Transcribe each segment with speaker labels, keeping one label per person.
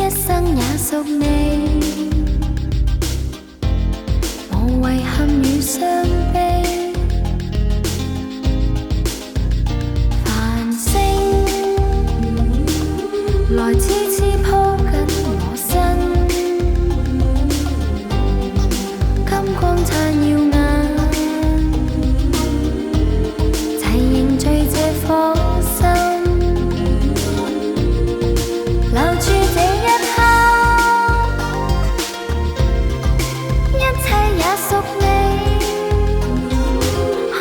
Speaker 1: 一生也屬你，無遺憾與傷悲。繁星來次次抱緊我身，金光燦耀眼，齊凝聚這顆心。 留住這一刻，一切也屬你。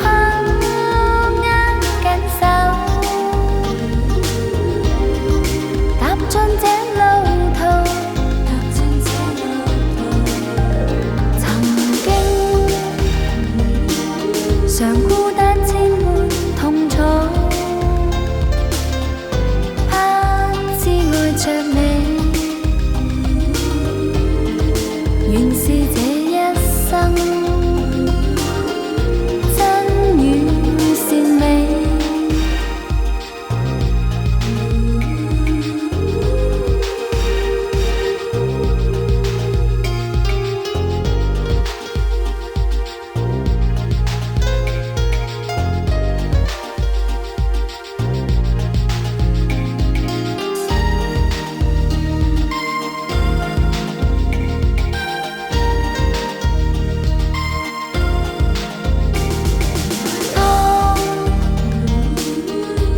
Speaker 1: 握緊手，踏進這路途。曾經常孤單沾滿痛楚。 着你，原是這一生真與善美。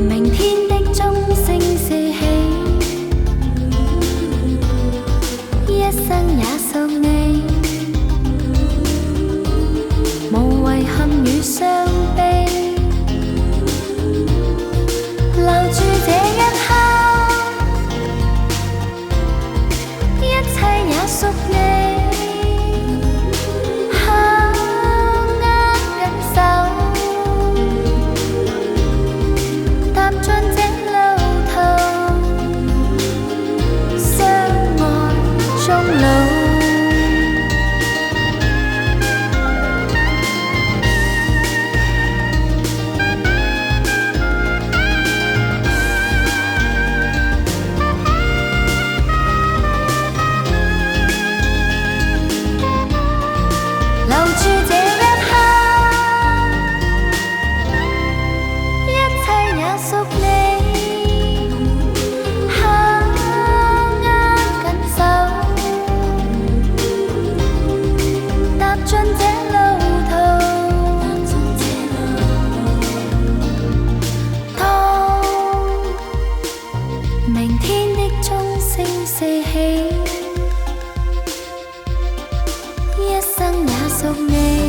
Speaker 1: 明天的鐘聲四起，一生也屬你，無遺憾與傷悲。留住這一刻，一切也屬你。 明天的鐘聲四起，一生也屬你。